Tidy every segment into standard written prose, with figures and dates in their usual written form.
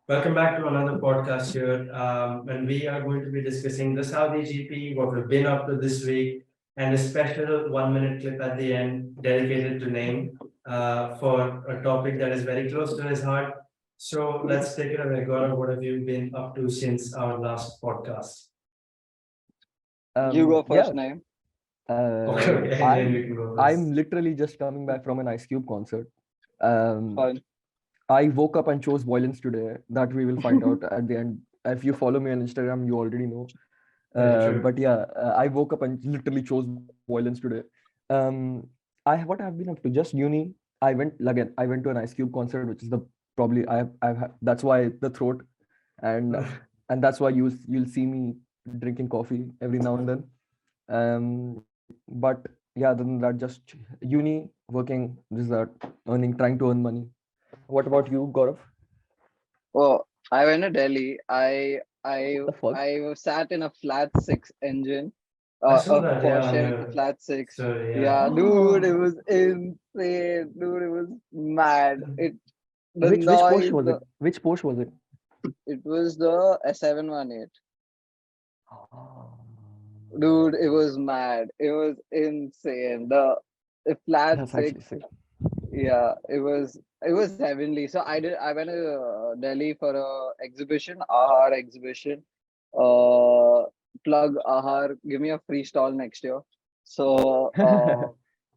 Welcome back to another podcast here. And we are going to be discussing the Saudi GP, what we've been up to this week, and a special 1 minute clip at the end dedicated to Neym for a topic that is very close to his heart. So let's take it away. Gaurav, what have you been up to since our last podcast? You go Yeah. first, Neym. Okay, Neym, you can go I'm first. literally just coming back from an Ice Cube concert. Um, Fine. I woke up and chose violence today. That we will find out at the end. If you follow me on Instagram, you already know. Very true. But yeah, I woke up and literally chose violence today. Um, what I've been up to just uni. I went to an Ice Cube concert, which is the probably that's why the throat and and that's why you'll see me drinking coffee every now and then. But yeah, other than that, just uni, working, this that, trying to earn money. What about you, Gaurav? Oh, I went to Delhi. I What the fuck? I sat in a flat six engine, I saw a that, yeah, on Porsche with a your flat six. story, yeah. Yeah, dude, it was insane. Dude, it was mad. The Which Porsche noise, was it? Which Porsche was it? it was the S718. Oh, Dude, it was mad. It was insane. The flat that's actually six. sick. Yeah, it was heavenly. So I went to Delhi for a exhibition, Ahar exhibition. Uh, Plug Ahar, give me a free stall next year. So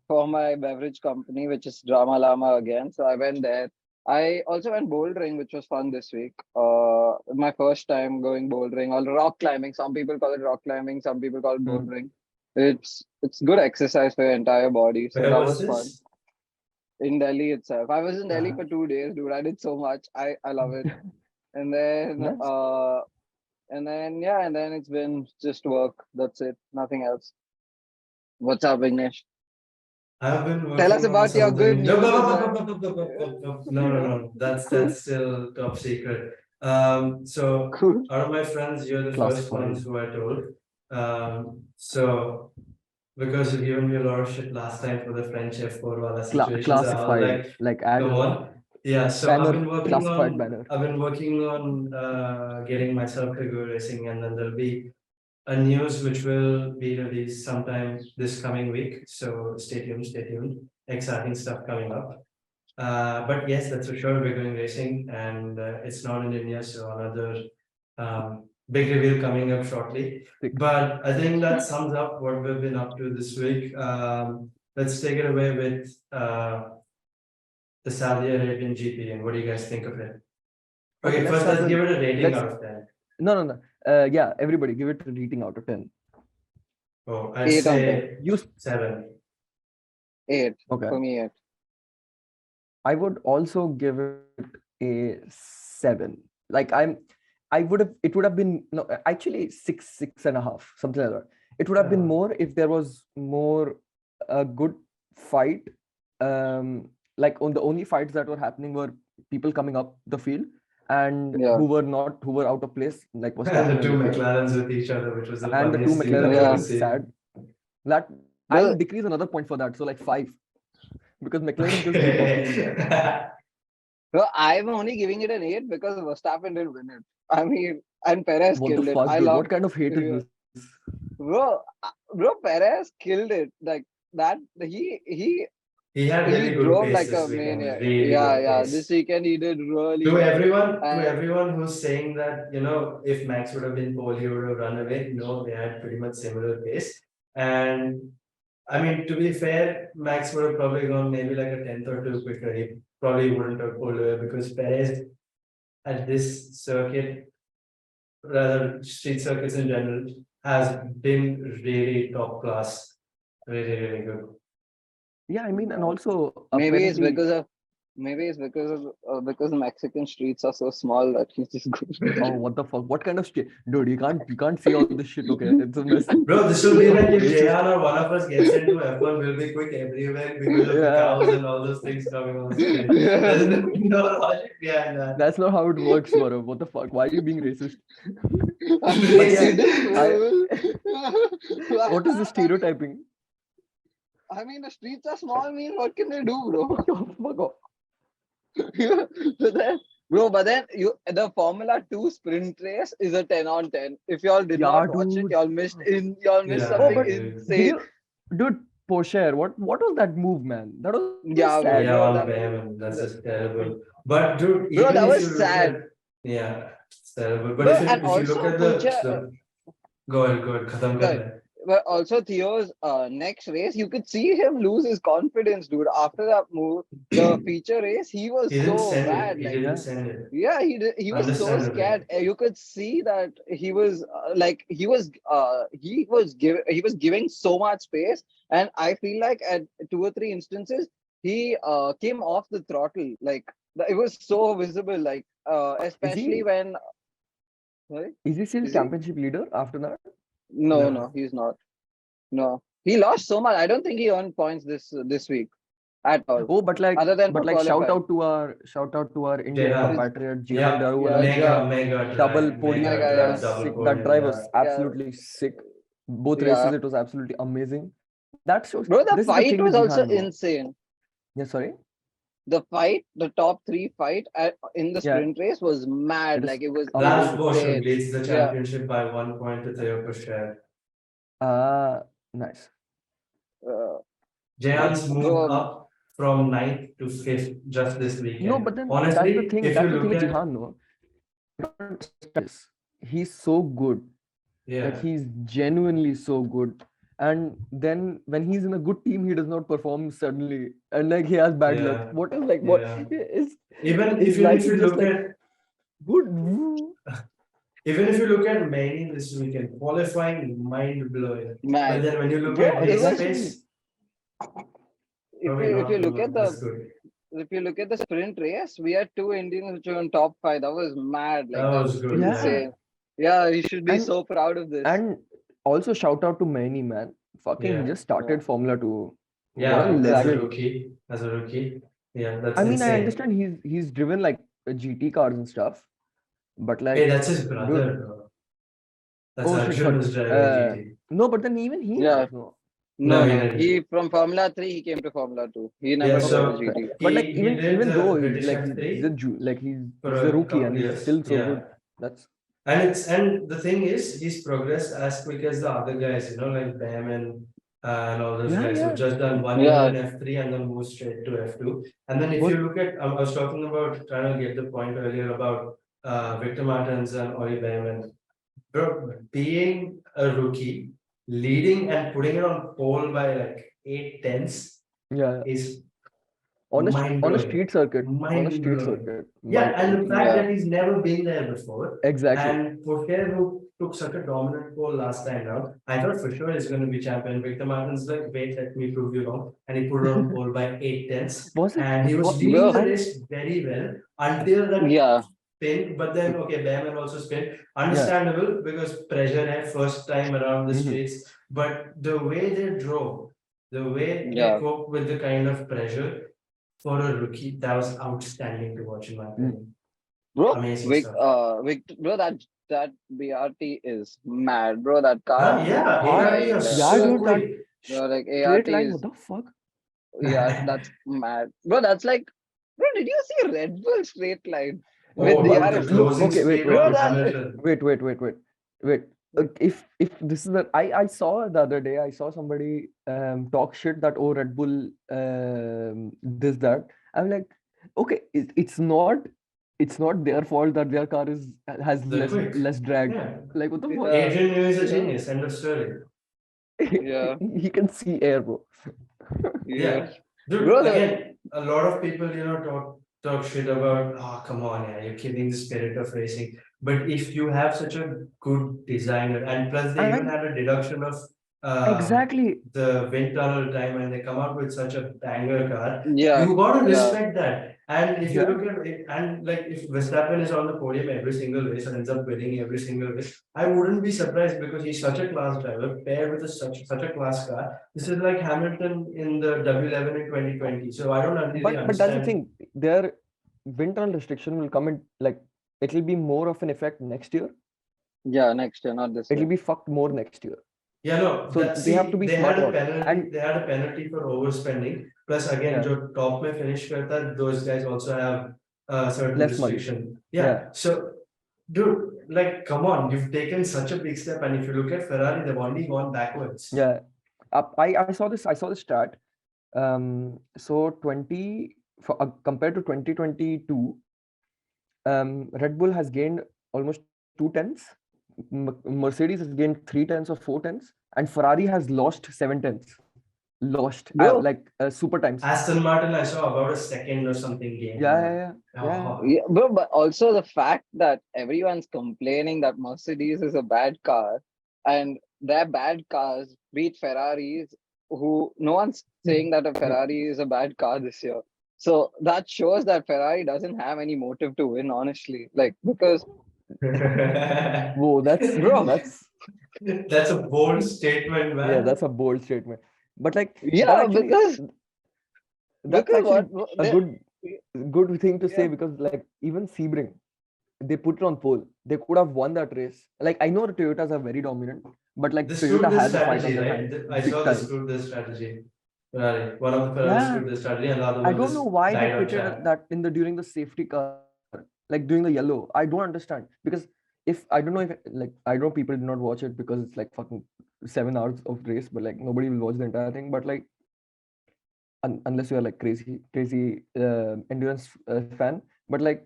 for my beverage company, which is Drama Lama again. So I went there. I also went bouldering, which was fun this week. My first time going bouldering or rock climbing. Some people call it rock climbing, some people call it Hmm. bouldering. It's good exercise for your entire body. So Where that was was fun this? in Delhi itself. I was in Delhi Uh, for 2 days, dude. I did so much. I love it. And then Nice. and then it's been just work. That's it. Nothing else. What's up, Vignesh? I've been Tell us working on about your good something. No, news no, as no, no, well. no, no, no, no, no, no, no, no. That's still top secret. So Cool. out of my friends, you're the first ones Classified. who I told. So because you've given me a lot of shit last time for the French F4 wala situation, so I was Classified. like, Like add come on. Yeah, so banner, classified banner. I've been working on getting myself to go racing, and then there'll be a news which will be released sometime this coming week. So stay tuned, stay tuned. Exciting stuff coming up. But yes, that's for sure. We're going racing, and it's not in India, so another big reveal coming up shortly. Sick. But I think that sums up what we've been up to this week. Let's take it away with the Saudi Arabian GP, and what do you guys think of it? Okay, Okay, let's first start let's with give it a rating let's out of 10. no. Yeah, everybody give it a rating out of 10. Oh, I'd 8 on 10. say You 7. 8 okay? for me. 8. I would also give it a 7. Like it would have been no, actually six and a half, something like that. It would have been more if there was more a good fight. Like on the only fights that were happening were people coming up the field and Yeah. who were out of place, like And Verstappen the and two Leclerc. McLarens with each other, which was the And the two funniest thing McLaren, I've which ever Yeah. was seen. sad. That I'll The decrease another point for that. So like 5, because McLaren just keep walking in there. I'm only giving it an 8 because Verstappen didn't win it. I mean, and Perez What the killed it. fuck, I dude? love, What kind of hate is yeah, this? bro. Perez killed it. Like that. He had He really good drove pace like a this weekend, maniac. really Yeah, good yeah. This pace. weekend he did really well. To And everyone who's saying that, if Max would have been pole, he would have run away. No, they had pretty much similar pace. And I mean, to be fair, Max would have probably gone maybe like a tenth or two quicker. He probably wouldn't have pulled away because Perez at this circuit, rather street circuits in general, has been really top class, really, really good. Yeah, I mean, and also maybe it's apparently, because the Mexican streets are so small that he's just good. oh, what the fuck? What kind of shit, dude? You can't say all this shit. Okay, it's a mess. Bro, this will be like if Racist. Jayan or one of us gets into F1, we'll be quick everywhere because of the Yeah, cows and all those things coming on screen. There's no logic behind that. that's not how it works, Gaurav. What the fuck? Why are you being racist? I'm But being yeah, racist, I. fool. What is the I mean, stereotyping? the streets are small. Mean what can they do, bro? Fuck off. So then Bro, but then the Formula 2 sprint race is a 10 on 10. If y'all did Yeah, not watch it, dude. y'all missed Yeah, Oh, something but did insane. dude. you, dude, Porsche, what was that move, man? That was Yeah, sad. Yeah, bro, on that Bayman, that's the, just terrible. But dude, bro, even that if you was look at, sad. yeah, it's terrible. But Bro, if and you look also at Pucha, the go ahead, khatam kar the le. but also Theo's next race, you could see him lose his confidence, dude. After that move, the feature race, he He was didn't so send it. bad. He Like, didn't Yeah. send it. yeah, he was so Understandably. scared. You could see that he was like he was giving so much space, and I feel like at two or three instances he came off the throttle. Like it was so visible. Like Is especially he when sorry, is he still is he? championship leader after that? No, No. no, he's not. No, he lost so much. I don't think he earned points this week at all, Oh, other than for but like qualifying. shout out to our Indian Jehan. compatriot Jihan Yeah, Daru, Yeah, like mega double drive, podium. mega Mega, That yeah, drive, was double sick. That podium. drive Yeah. was yeah, absolutely sick. Both yeah. races, it was absolutely amazing. That shows Bro, the this is the fight thing with was also Jihan, bro. insane. Yeah, sorry. The fight, the top three fight in the Yeah, sprint race was it mad. is Like it was Raj amazing. Boschum insane. leads the Yeah, championship by 1 point to Theo Pushkar. Nice. uh, Jayan's moved bro. up from ninth to fifth just this No, weekend. but then Honestly, if you that's the thing look with at, Jihan, no. He's so good. Like yeah, he's genuinely so good. And then when he's in a good team, he does not perform suddenly. And like he has bad luck. yeah, What is like what yeah. is Even his if life you is just look like at good. even if you look at Maini this weekend, qualifying mind blowing. But Mad, then when you look bro. at It his was Exactly. pace, probably if you not look at as good. the sprint race, we had two Indians which were in top five. That was mad. That Like was that's good, Yeah. yeah. insane. Yeah, you should be And so proud of this. and also shout out to Maini, man. Fucking he Yeah. just Yeah, started Formula 2. What a Yeah, as a legend. exactly. rookie. As a rookie. Yeah, that's I mean, I insane. understand he's driven like GT cars and stuff, but Hey, like, that's his dude, brother, bro. That's oh shit, Arjun sorry. who's driving GT. No, but then even he Yeah. has no. No, No, he no. didn't. He from Formula 3 he came to Formula 2. He Yeah, never drove a so Okay, GT. but like he did even though the he's British like F3 like for he's a a rookie couple and he's years. still so Yeah. good. That's And the thing is, he's progressed as quick as the other guys, like Bam and all those yeah, guys who've yeah. just done 1 year Yeah, in F3 and then moved straight to F2. And then if Was you look at, I was talking about trying to get the point earlier about Victor Martins and Oli Bam. Bro, being a rookie, leading and putting it on pole by like 8 tenths yeah, is on mind a blowing. street circuit, Mind blowing. mind Yeah, and the fact yeah, that he's never been there before, exactly. and Pocher, who took such a dominant pole last time out, I thought for sure he's going to be champion. Victor Martin's like, wait, let me prove you wrong. And he put it on pole by 8 tenths. Was it? And he was leading bro. the And race very well until that Yeah, spin. But then, okay, Behrman also spin. yeah. Understandable because pressure had first time around the Mhm. streets. But the way they drove, the way they yeah, coped with the kind of pressure, for a rookie, that was outstanding to watch, in my Mm. opinion. bro. Amazing stuff. Bro, that BRT is mad, bro. That car Yeah, ARD behind, was Yeah, so dude, that quick. like straight ART line. What is the fuck? yeah, that's mad, bro. That's like, bro. Did you see Red Bull straight line with Oh, But dude, the DRS? look, closing okay, speed wait, Bro, on wait, that Hamilton. wait. If this is the I saw the other day, I saw somebody talk shit that oh Red Bull this that. I'm like, okay, it's not their fault that their car has The quick. less drag. Yeah. Like what the fuck? yeah, Adrian Newey is a yeah, genius. End of story. yeah, He can see air, bro. yeah, Yeah. Dude, bro. again, a lot of people, talk shit about, oh, come on, yeah, you're killing the spirit of racing. But if you have such a good designer, and plus they even And had a deduction of exactly, the wind tunnel time and they come out with such a banger car, Yeah, you got to yeah, respect that. And if you yeah. look at it, and like if Verstappen is on the podium every single race and ends up winning every single race, I wouldn't be surprised because he's such a class driver paired with such a class car. This is like Hamilton in the W11 in 2020. So I don't really But that's the understand. thing. Their wind tunnel restriction will come in like it'll be more of an effect next year. yeah. Next year, not this It'll year. be fucked more next year. Yeah, no, So that they have to see, be smart about it. And they had a penalty for overspending. Plus, again, yeah, जो top में finish करता है, those guys also have certain Less money. restriction. Yeah. Yeah. So, dude, like, come on, you've taken such a big step, and if you look at Ferrari, they've only gone backwards. Yeah. I saw this stat. So 20 for compared to 2022, Red Bull has gained almost 2 tenths. Mercedes has gained 3 tenths or 4 tenths, and Ferrari has lost 7 tenths. Lost Bro. super times. Aston Martin, I saw about a second or something gain. Yeah. Yeah, but also the fact that everyone's complaining that Mercedes is a bad car and their bad cars beat Ferraris, who no one's saying that a Ferrari is a bad car this year. So that shows that Ferrari doesn't have any motive to win, honestly. Like, because, Whoa, bro, that's a bold statement, man. yeah, that's a bold statement. But like that yeah, actually, that's because actually what a good thing to say, yeah. because like even Sebring, they put it on pole. They could have won that race. Like I know the Toyotas are very dominant, but like They Toyota screwed this has a fight on strategy, their right? hands I big saw they time. screwed this strategy. Ferrari. One of the Ferrari Yeah, screwed this strategy, and the other I one don't just know why they died on pitted track. that in the during the safety car, like during the yellow. I don't understand, because if I don't know if like I know people did not watch it because it's like fucking 7 hours of race, but like nobody will watch the entire thing. But like unless you are like crazy endurance fan, but like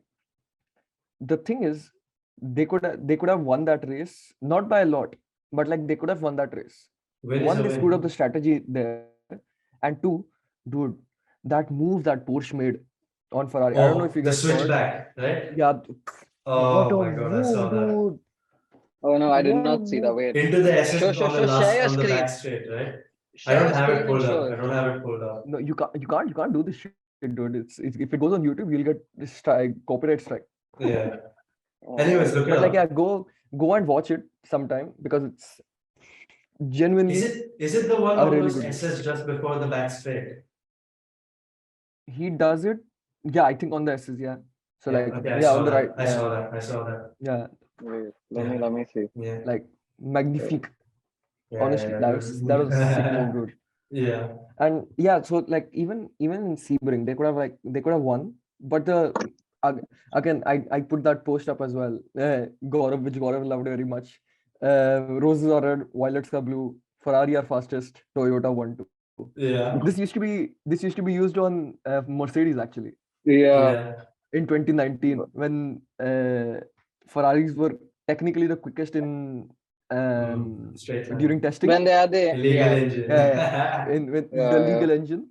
the thing is, they could have won that race, not by a lot, but like they could have won that race. Win is One, a they screwed up the win. strategy there, and two, dude, that move that Porsche made on Ferrari. I don't know if Oh, you the guys saw it. switchback, right? Yeah, what Oh a my God, I saw move, that. dude! Oh no, I did What a not see the move! way. Into the SS on the Share last your on the back screen. straight, right? I Share don't your have it screen and pulled show up. I it. don't have it pulled up. No, you can't do this shit, dude. It's if it goes on YouTube, you'll get this copyright strike. Yeah. Oh, Anyways, look it But like, yeah, up. go and watch it sometime, because it's genuinely Is it the one a on really those good race. SS just before the back straight? He does it, yeah, I think on the S's, yeah. So Yeah, like, okay, I yeah, saw on the right, that. I yeah, saw that. I saw that. yeah, wait, Yeah. let me see. Yeah. like magnifique. Yeah, Honestly, that was a sick move, dude. Yeah. And yeah, so like even in Sebring, they could have won, but again, I put that post up as well. Which Gaurav loved very much. Roses are red, violets are blue. Ferrari are fastest. Toyota 1-2. Yeah. This used to be used on Mercedes actually Yeah, Yeah. in 2019, when Ferraris were technically the quickest in Straight line. during testing. when they are the Illegal engine. With the yeah, legal engine.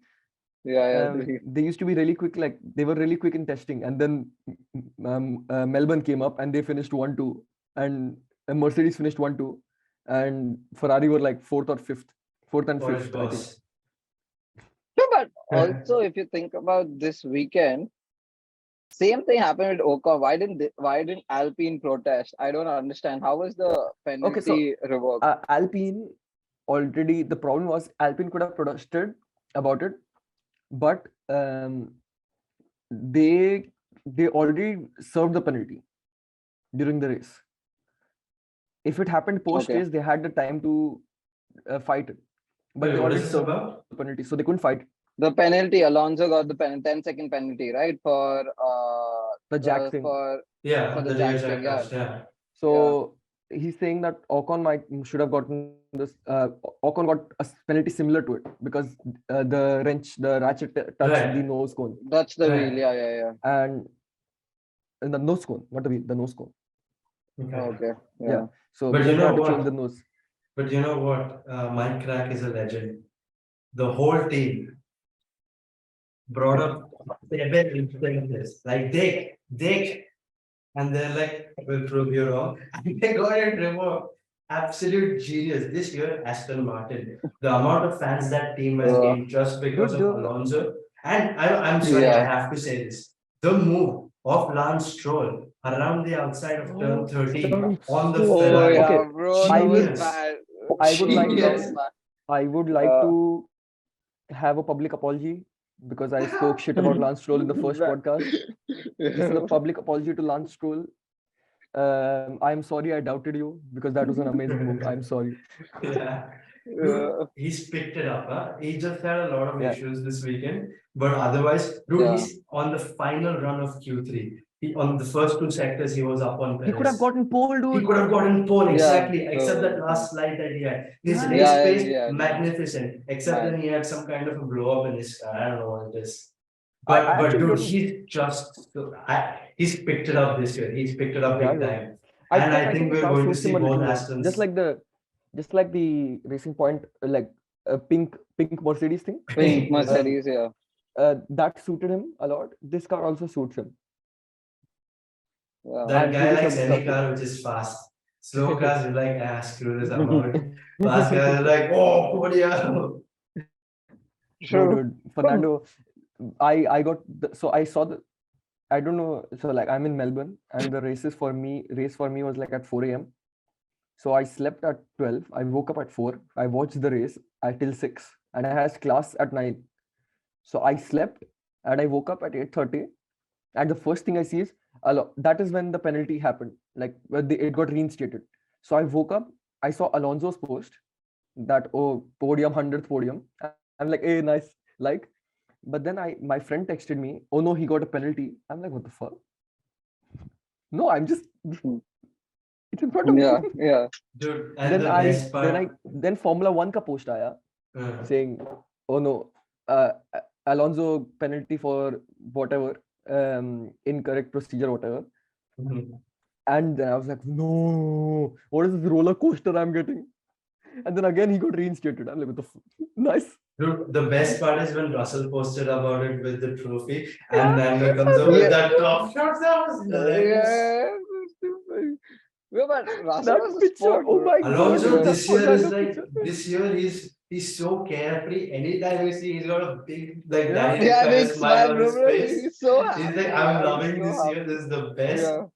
yeah. They used to be really quick, like they were really quick in testing, and then Melbourne came up and they finished 1-2, and Mercedes finished 1-2, and Ferrari were like fourth and fifth, Polish I think. boss. No, but also if you think about this weekend, same thing happened with Ocon. Why didn't Alpine protest? I don't understand. How was the Okay, so penalty revoked? Alpine already, the problem was Alpine could have protested about it, but they already served the penalty during the race. If it happened post race, they had the time to fight it, but Wait, they what is already this served about? the penalty, so they couldn't fight The penalty, Alonso got the 10-second penalty, right? For the jack thing. Yeah, for the the rear jack jack thing, yeah. crash. Yeah. So he's saying that Ocon should have gotten this. Ocon got a penalty similar to it, because the ratchet touched the Right. nose cone, That's the Right. wheel, yeah. and the nose cone, not the wheel, the nose cone. Okay. Okay, Yeah. yeah. So But because you they know had to change the what? nose. But you know what? Mike Crack is a legend. The whole team brought up seven instances. Like Dick, and they're like, we'll prove you wrong. And they got it revoked. Absolute genius. This year, Aston Martin. The amount of fans that team has Uh, gained just because Dude, of Alonso. And I'm sorry, I yeah. have to say this. The move of Lance Stroll around the outside of turn 13 on the Oh Ferrari. Okay, yeah, bro, I that was will- Genius. bad. I would like Genius. to I would like Uh, to have a public apology, because I spoke shit about Lance Stroll in the first podcast. This is a public apology to Lance Stroll. I'm sorry I doubted you, because that was an amazing move. I'm sorry. Yeah. Yeah. He's picked it up. Huh? He just had a lot of Yeah. issues this weekend, but otherwise, dude, Yeah. he's on the final run of Q3. On the first two sectors, he was up on He could have Perez. gotten pole, He dude. could have gotten pole Yeah. exactly, except that last slide that he had. His Yeah. race Yeah. pace, Yeah. magnificent. Except Man. then he had some kind of a blow up in his car. I don't know what it is. I But actually dude, don't. he's picked it up this year. He's picked it up Yeah, big yeah. time. I And think I think the we're car going to suits him see a both little more. Astons. Just like the Racing Point, like pink Mercedes thing. Pink Mercedes. Yeah. That suited him a lot. This car also suits him. Yeah. That I'm guy pretty sure likes this any car car which is fast. Slow cars, you're like, screw this, I'm out. Fast guys are like, oh, podium. No, True. dude, Fernando. I got so I saw the. I don't know. So like I'm in Melbourne, and the race for me was like at 4 a.m. So I slept at 12. I woke up at 4. I watched the race till 6, and I had class at 9. So I slept, and I woke up at 8:30. And the first thing I see is that is when the penalty happened. Like when it got reinstated. So I woke up. I saw Alonso's post that podium 100th podium. I'm like, hey, nice, like. But then my friend texted me, oh no, he got a penalty. I'm like, what the fuck? No, I'm just it's in front of me. Yeah. Yeah. Dude, and the best part. Then Formula One ka post aaya saying, oh no, Alonso penalty for whatever, incorrect procedure, whatever. And then I was like, no, what is this roller coaster I'm getting? And then again he got reinstated. I'm like, what the nice. Dude, the best part is when Russell posted about it with the trophy, Yeah. and then comes up with that top shot. That was hilarious. Yeah. Yeah, but Russell That was a picture, sport, oh bro. my god, Alonso dude, this that year is Fernando like picture. this year he's so carefree. Anytime you see, he's got a big like Yeah. Danny Yeah, kind of big smile smile, on bro. his face. He's so He's happy. like, I'm Yeah, he's loving so this year. happy. This is the best. Yeah.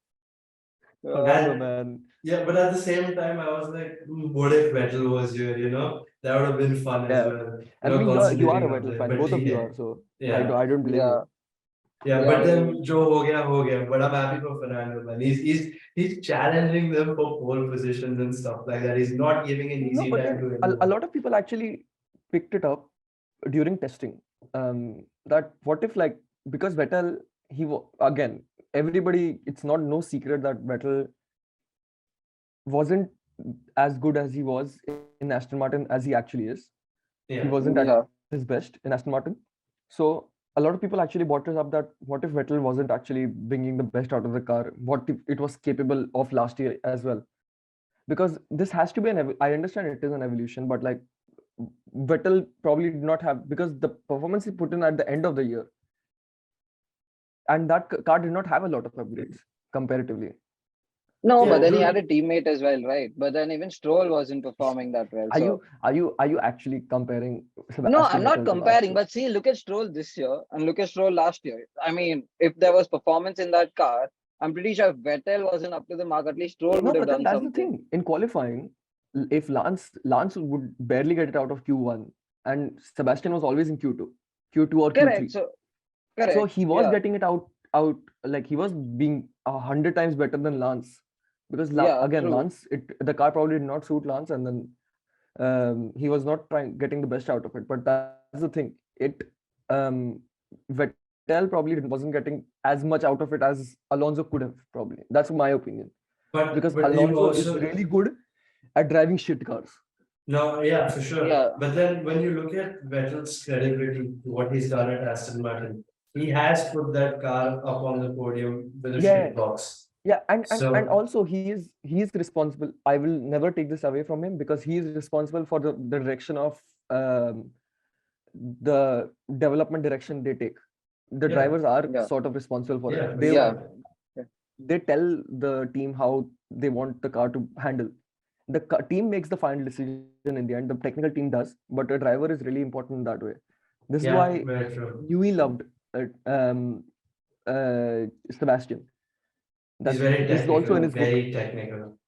Fernando, And man. yeah, but at the same time, I was like, what if Vettel was here? That would have been fun as Yeah. well. And I mean, you are a Concentrating on Vettel that. fan. But Both of you yeah, are. So yeah. I don't blame Yeah. you. Yeah, Yeah, but then Joe ho gaya. But I'm happy for Fernando, man. He's challenging them for pole positions and stuff like that. He's not giving an No, easy but time then to a anyone. lot of people actually picked it up during testing. That what if like because Vettel again everybody, it's not no secret that Vettel wasn't as good as he was in Aston Martin as he actually is. He Yeah. wasn't at Yeah. his best in Aston Martin. So a lot of people actually brought this up that what if Vettel wasn't actually bringing the best out of the car? What if it was capable of last year as well? Because this has to be I understand it is an evolution, but like Vettel probably did not have, because the performance he put in at the end of the year, and that car did not have a lot of upgrades comparatively. No, Yeah, but then he dude. had a teammate as well, right? But then even Stroll wasn't performing that well. So Are you actually comparing no, Sebastian I'm not Vettel to last comparing, year? but see, look at Stroll this year and look at Stroll last year. I mean, if there was performance in that car, I'm pretty sure if Vettel wasn't up to the mark, at least Stroll No, would have but then done that's the something. thing. In qualifying, if Lance would barely get it out of Q1, and Sebastian was always in Q2 or Correct. Q3. So So correct. he was Yeah. getting it out like he was being 100 times better than Lance, because Yeah. again True. Lance, the car probably did not suit Lance, and then he was not getting the best out of it. But that's the thing. Vettel probably wasn't getting as much out of it as Alonso could have, probably. That's my opinion. Because But you Alonso is also really good at driving shit cars. no, yeah, for sure. Yeah. But then when you look at Vettel's credibility, what he's done at Aston Martin, he has put that car up on the podium with a shit box. Yeah, and So also he is responsible. I will never take this away from him, because he is responsible for the direction of the development direction they take. The Yeah. drivers are Yeah. sort of responsible for yeah, it. for They sure. they tell the team how they want the car to handle. The team makes the final decision in the end. The technical team does, but a driver is really important in that way. This is Yeah, why very true. Newey loved Sebastian. He's very This is also in technical, his book. very technical.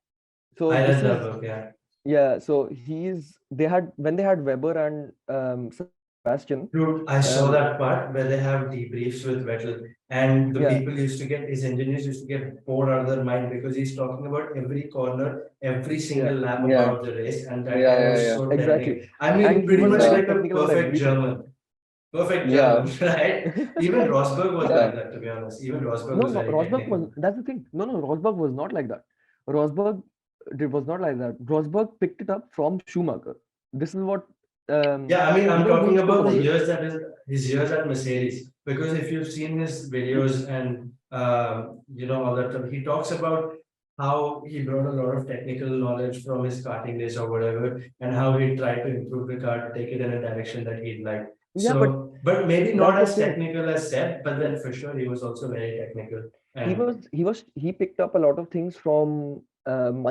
So I this read that is book, yeah. yeah. So they had when they had Weber and Sebastian. Dude, I saw Um, that part where they have debriefs with Vettel, and the Yeah. people used to get his engineers used to get bored out of their mind because he's talking about every corner, every single lap Yeah. about the race, and that Yeah, guy yeah, was yeah. so Exactly. technical. I mean, And he pretty was much very like a technical about perfect everything. German. Perfect Yeah. German, right? Even Rosberg was Yeah. like that, to be honest. Even Rosberg was very Rosberg was, technical. that's the thing. No, Rosberg was not like that. Rosberg was not like that. Rosberg picked it up from Schumacher. This is what, Yeah, I mean, I'm we talking spoke about the about it. years that is his years at Mercedes, because if you've seen his videos and all that stuff, he talks about how he brought a lot of technical knowledge from his karting days or whatever, and how he tried to improve the car to take it in a direction that he'd like. Yeah, but So, but maybe not that's the as thing. technical as Seb, but then for sure he was also very technical. And He picked up a lot of things from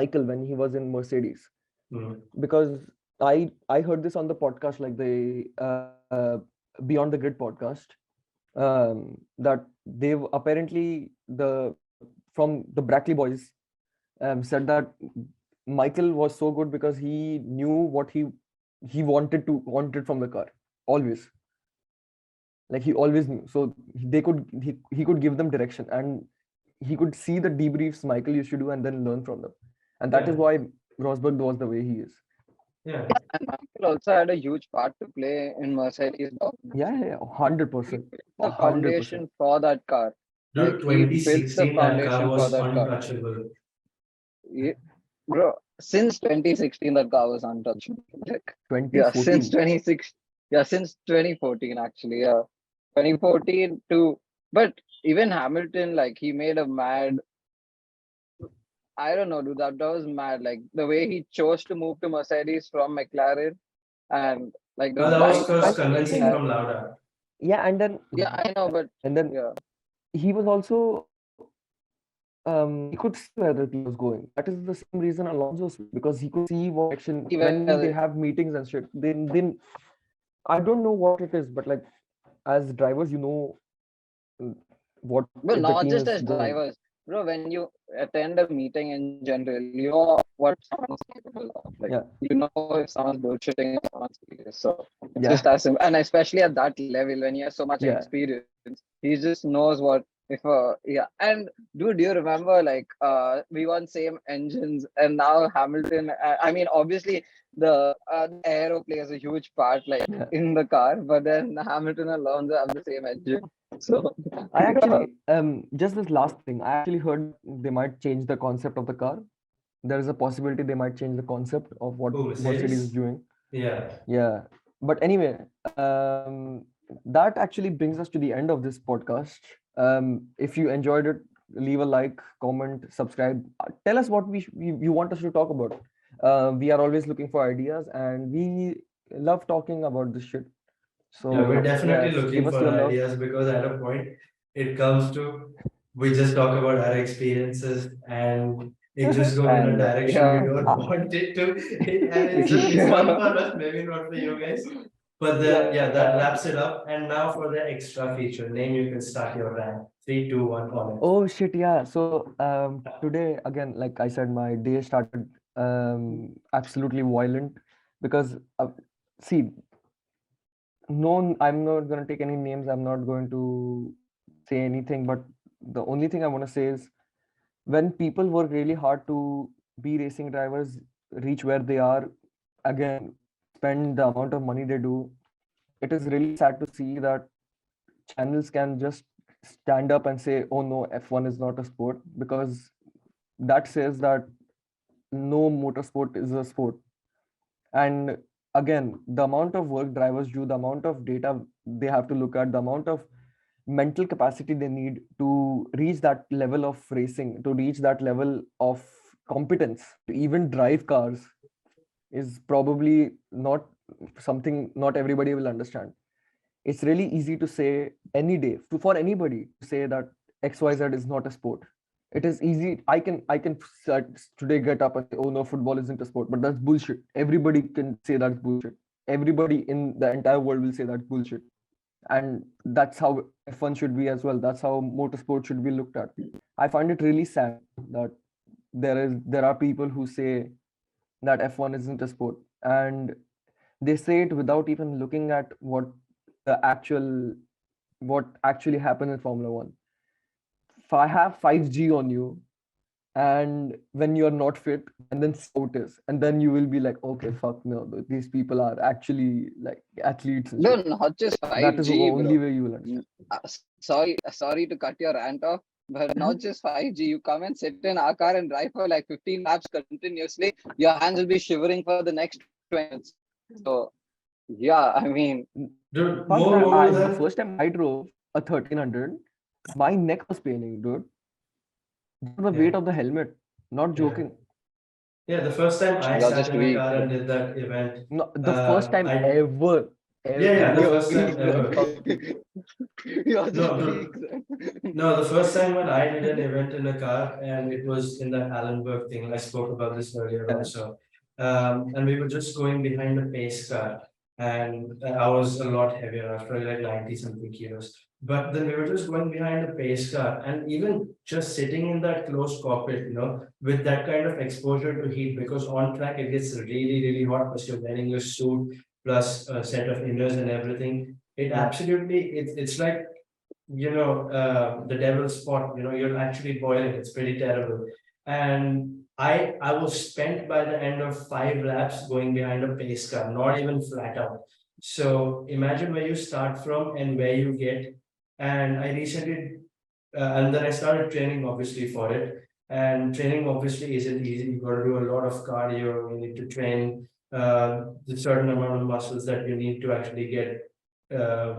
Michael when he was in Mercedes. mm, Because I heard this on the podcast, like the Beyond the Grid podcast, that they've apparently from the Brackley boys said that Michael was so good because he knew what he wanted from the car always. Like he always knew, so he could give them direction, and he could see the debriefs Michael used to do and then learn from them, and that is yeah, why Rosberg was the way he is. yeah. And Michael also had a huge part to play in Mercedes domination. Yeah, He 100%, built the 100%. foundation for that car. Like Dude, he built the 2016, that car foundation for was that car. untouchable. Bro, since 2016 that car was untouchable. Like, yeah, since 2014. 26, yeah, since 2014 actually, yeah. 2014 to, but even Hamilton, like he made a mad, I don't know, dude, that was mad. Like the way he chose to move to Mercedes from McLaren, and like the Well, that was blind because trust that he convincing had. from Lauda. Yeah, and then Yeah, I know, but yeah, he was also he could see where the team was going. That is the same reason Alonso switched, because he could see what action when they even have meetings and shit. Then I don't know what it is, but like as drivers, mm, what well, if the not team just is as going. drivers, bro. When you attend a meeting in general, you know what someone's capable of. Like Yeah, you know if someone's bullshitting, if someone's serious. So it's yeah, just as simple. And especially at that level, when he has so much yeah. experience, he just knows what. If yeah, and dude, do you remember like we won same engines, and now Hamilton. I mean, obviously the aero plays a huge part, like Yeah. in the car, but then Hamilton and Alonso have the same engine. So I yeah, actually just this last thing. I actually heard they might change the concept of the car. There is a possibility they might change the concept of what Oh, Mercedes is Mercedes? doing. Yeah. Yeah. But anyway, that actually brings us to the end of this podcast. If you enjoyed it, leave a like, comment, subscribe. Tell us what you want us to talk about. We are always looking for ideas, and we love talking about this shit. Yeah, we're So definitely yes, give looking us for your love. ideas because at a point it comes to we just talk about our experiences and it just goes in a and direction we yeah, don't Ah, want it to. And it's fun yeah, for us, maybe not for you guys. But then yeah. yeah, that wraps it up. And now for the extra feature. Name, you can start your rant. 3, 2, 1 on it. Oh shit, yeah. So today again, like I said, my day started absolutely violent because see, no, I'm not gonna take any names. I'm not going to say anything, but the only thing I want to say is when people work really hard to be racing drivers, reach where they are, again, spend the amount of money they do, it is really sad to see that channels can just stand up and say, oh no, F1 is not a sport, because that says that no motorsport is a sport. And again, the amount of work drivers do, the amount of data they have to look at, the amount of mental capacity they need to reach that level of racing, to reach that level of competence, to even drive cars, is probably not something not everybody will understand. It's really easy to say any day for anybody to say that XYZ is not a sport. It is easy. Today get up and say, oh no, football isn't a sport, but that's bullshit. Everybody can say that's bullshit. Everybody in the entire world will say that's bullshit. And that's how F1 should be as well. That's how motorsport should be looked at. I find it really sad that there are people who say that F1 isn't a sport, and they say it without even looking at what the actual what actually happened in Formula One. If I have 5G on you, and when you're not fit, and then Scout is, and then you will be like, okay, fuck no, these people are actually like athletes and No, shit. not just That is the 5G, only bro. way you will understand. Sorry to cut your rant off, but not just 5G. You come and sit in our car and drive for like 15 laps continuously. Your hands will be shivering for the next 20 minutes. So, yeah, I mean, Dude, Fuck that. moreover The that, first time I drove a 1300, my neck was paining, dude. The yeah, weight of the helmet. Not yeah. joking. Yeah, the first time I you're sat just in a weak, car bro. and did that event, No, the first time I ever. yeah, the You're first time weak, bro. ever. You're just No, weak, dude, bro. no, the first time when I did an event in a car, and it was in that Allenberg thing. I spoke about this earlier Yeah. also. And we were just going behind a pace car, and I was a lot heavier. I was probably like 90 something kilos. But then we were just going behind a pace car, and even just sitting in that closed cockpit, with that kind of exposure to heat, because on track it gets really, really hot because you're wearing your suit plus a set of inners and everything. It Yeah. absolutely, it's like the devil's spot, you're actually boiling. It's pretty terrible. And I was spent by the end of 5 laps going behind a pace car, not even flat out. So imagine where you start from and where you get. And I recently, and then I started training obviously for it. And training obviously isn't easy. You got to do a lot of cardio. You need to train the certain amount of muscles that you need to actually get uh,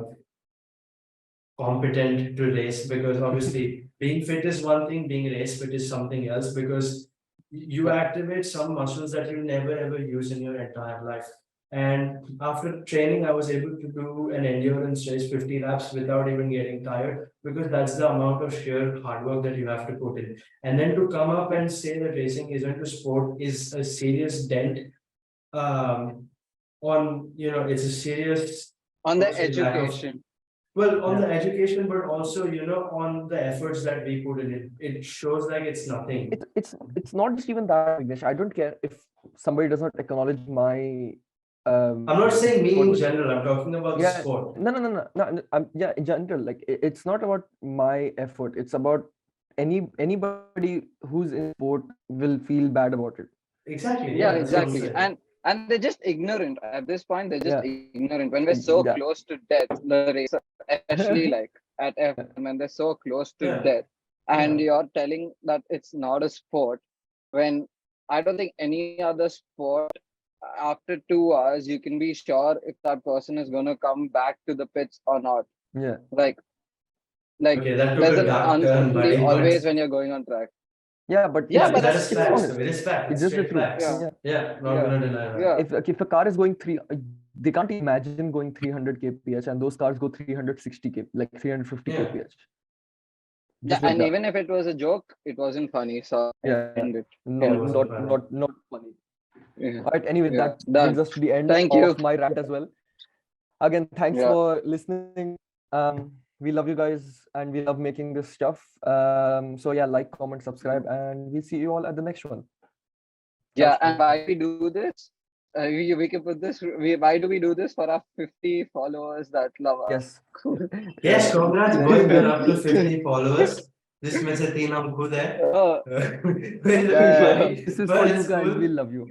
competent to race, because obviously being fit is one thing, being race fit is something else, because you Yeah. activate some muscles that you never ever use in your entire life. And after training, I was able to do an endurance race 50 laps without even getting tired, because that's the amount of sheer hard work that you have to put in. And then to come up and say that racing isn't a sport is a serious dent on, it's a serious, On the obviously, lack of education. on Yeah. the education, but also, on the efforts that we put in it. It shows like it's nothing. It's not just even that, Vignesh. I don't care if somebody does not acknowledge my I'm not saying me in effort. general, I'm talking about the Yeah. sport. No. Yeah, in general, like it's not about my effort. It's about anybody who's in sport will feel bad about it. Exactly, Yeah, yeah, that's what I'm exactly. saying. And they're just ignorant. At this point, they're just Yeah. ignorant. When we're so Yeah. close to death, the race, especially like at F1, when they're so close to Yeah, death, and yeah. you're telling that it's not a sport, when I don't think any other sport, after 2 hours, you can be sure if that person is gonna come back to the pits or not. Yeah. Like Okay, that took there's a an dark turn, uncertainty buddy, but always when you're going on track. Yeah, but Yeah, but that that's is it's facts, true. though. honest. It is fact. It's It's just the straight truth. facts. Yeah, Yeah. Yeah, not yeah, gonna deny that. yeah. If a car is going they can't imagine going 300 kph, and those cars go 360 like 350 Yeah. kph. Yeah, Just like and that. even if it was a joke, it wasn't funny. So I Yeah. end it. Yeah, Not it wasn't not funny. not funny. Yeah, All right. Anyway, yeah. that Done. brings us to the end Thank you. of my rant as well. Again, thanks Yeah, for listening. We love you guys, and we love making this stuff. So yeah, like, comment, subscribe, and we'll see you all at the next one. Ciao, yeah. ciao. And why we do this? We can put this. Why do we do this for our 50 followers that love us? Yes. Yes, congrats, Yeah. boys. We're up to 50 followers. जिसमें से 3 हम खुद हैं. Oh, We're looking Yeah, funny, this is but for you it's guys. cool. We love you.